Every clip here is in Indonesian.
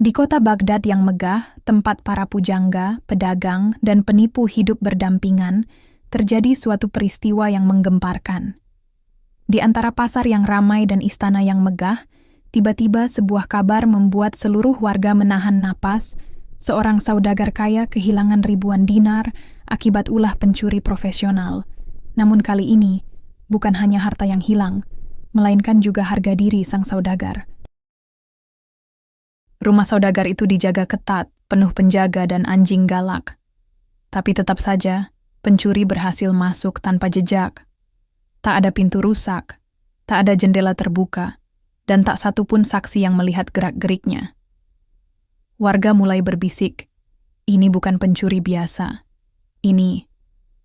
Di kota Baghdad yang megah, tempat para pujangga, pedagang, dan penipu hidup berdampingan, terjadi suatu peristiwa yang menggemparkan. Di antara pasar yang ramai dan istana yang megah, tiba-tiba sebuah kabar membuat seluruh warga menahan napas. Seorang saudagar kaya kehilangan ribuan dinar akibat ulah pencuri profesional. Namun kali ini, bukan hanya harta yang hilang, melainkan juga harga diri sang saudagar. Rumah saudagar itu dijaga ketat, penuh penjaga dan anjing galak. Tapi tetap saja, pencuri berhasil masuk tanpa jejak. Tak ada pintu rusak, tak ada jendela terbuka, dan tak satu pun saksi yang melihat gerak-geriknya. Warga mulai berbisik, ini bukan pencuri biasa, ini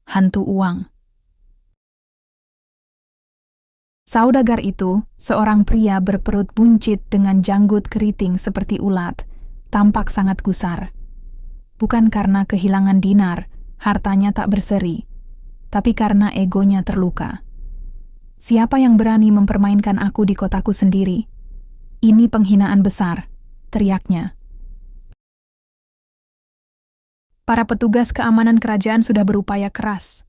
hantu uang. Saudagar itu, seorang pria berperut buncit dengan janggut keriting seperti ulat, tampak sangat gusar. Bukan karena kehilangan dinar, hartanya tak berseri, tapi karena egonya terluka. Siapa yang berani mempermainkan aku di kotaku sendiri? Ini penghinaan besar, teriaknya. Para petugas keamanan kerajaan sudah berupaya keras.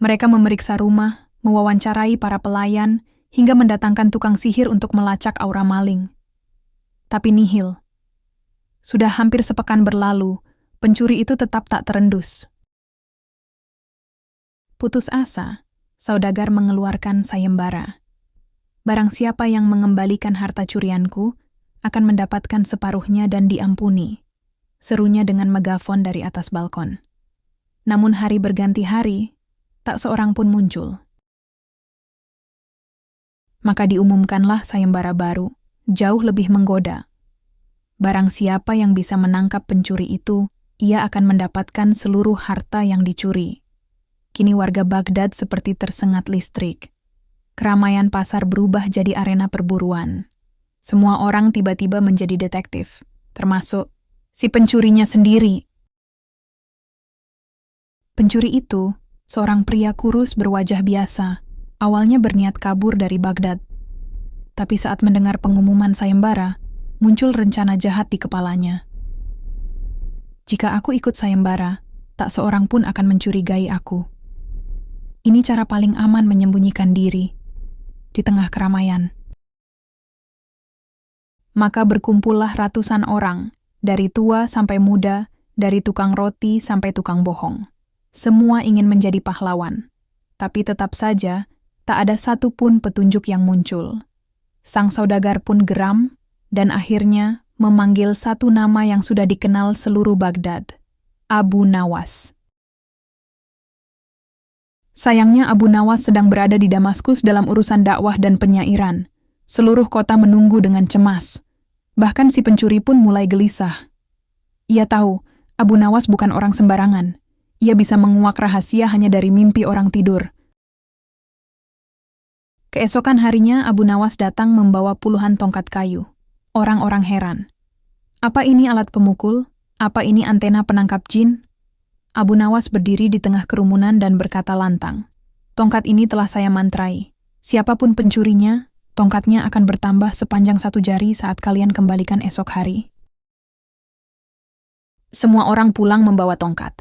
Mereka memeriksa rumah, mewawancarai para pelayan, hingga mendatangkan tukang sihir untuk melacak aura maling. Tapi nihil. Sudah hampir sepekan berlalu, pencuri itu tetap tak terendus. Putus asa, saudagar mengeluarkan sayembara. Barang siapa yang mengembalikan harta curianku, akan mendapatkan separuhnya dan diampuni, serunya dengan megafon dari atas balkon. Namun hari berganti hari, tak seorang pun muncul. Maka diumumkanlah sayembara baru, jauh lebih menggoda. Barang siapa yang bisa menangkap pencuri itu, ia akan mendapatkan seluruh harta yang dicuri. Kini warga Baghdad seperti tersengat listrik. Keramaian pasar berubah jadi arena perburuan. Semua orang tiba-tiba menjadi detektif, termasuk si pencurinya sendiri. Pencuri itu, seorang pria kurus berwajah biasa, awalnya berniat kabur dari Baghdad. Tapi saat mendengar pengumuman sayembara, muncul rencana jahat di kepalanya. Jika aku ikut sayembara, tak seorang pun akan mencurigai aku. Ini cara paling aman menyembunyikan diri di tengah keramaian. Maka berkumpullah ratusan orang, dari tua sampai muda, dari tukang roti sampai tukang bohong. Semua ingin menjadi pahlawan, tapi tetap saja tak ada satu pun petunjuk yang muncul. Sang saudagar pun geram, dan akhirnya memanggil satu nama yang sudah dikenal seluruh Baghdad, Abu Nawas. Sayangnya Abu Nawas sedang berada di Damaskus dalam urusan dakwah dan penyairan. Seluruh kota menunggu dengan cemas. Bahkan si pencuri pun mulai gelisah. Ia tahu, Abu Nawas bukan orang sembarangan. Ia bisa menguak rahasia hanya dari mimpi orang tidur. Keesokan harinya, Abu Nawas datang membawa puluhan tongkat kayu. Orang-orang heran. Apa ini alat pemukul? Apa ini antena penangkap jin? Abu Nawas berdiri di tengah kerumunan dan berkata lantang, "Tongkat ini telah saya mantrai. Siapapun pencurinya, tongkatnya akan bertambah sepanjang 1 jari saat kalian kembalikan esok hari." Semua orang pulang membawa tongkat.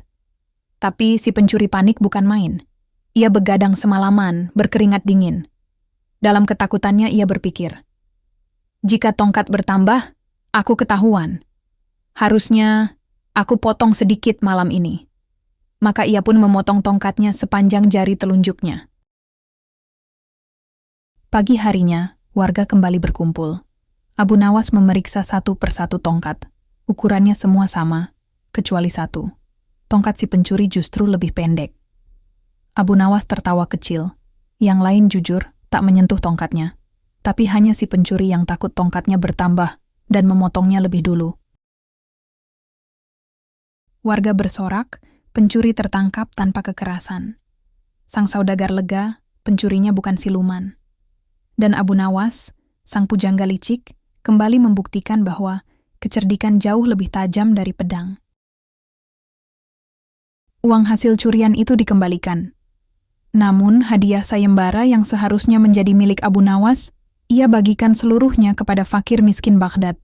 Tapi si pencuri panik bukan main. Ia begadang semalaman, berkeringat dingin. Dalam ketakutannya ia berpikir, jika tongkat bertambah, aku ketahuan. Harusnya aku potong sedikit malam ini. Maka ia pun memotong tongkatnya sepanjang jari telunjuknya. Pagi harinya, warga kembali berkumpul. Abu Nawas memeriksa satu persatu tongkat. Ukurannya semua sama, kecuali satu. Tongkat si pencuri justru lebih pendek. Abu Nawas tertawa kecil. Yang lain jujur, tak menyentuh tongkatnya. Tapi hanya si pencuri yang takut tongkatnya bertambah dan memotongnya lebih dulu. Warga bersorak, pencuri tertangkap tanpa kekerasan. Sang saudagar lega, pencurinya bukan siluman. Dan Abu Nawas, sang pujangga licik, kembali membuktikan bahwa kecerdikan jauh lebih tajam dari pedang. Uang hasil curian itu dikembalikan. Namun, hadiah sayembara yang seharusnya menjadi milik Abu Nawas, ia bagikan seluruhnya kepada fakir miskin Baghdad.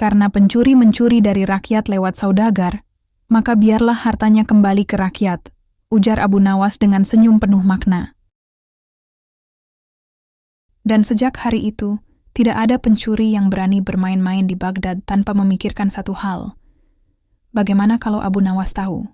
Karena pencuri mencuri dari rakyat lewat saudagar, maka biarlah hartanya kembali ke rakyat, ujar Abu Nawas dengan senyum penuh makna. Dan sejak hari itu, tidak ada pencuri yang berani bermain-main di Baghdad tanpa memikirkan satu hal. Bagaimana kalau Abu Nawas tahu?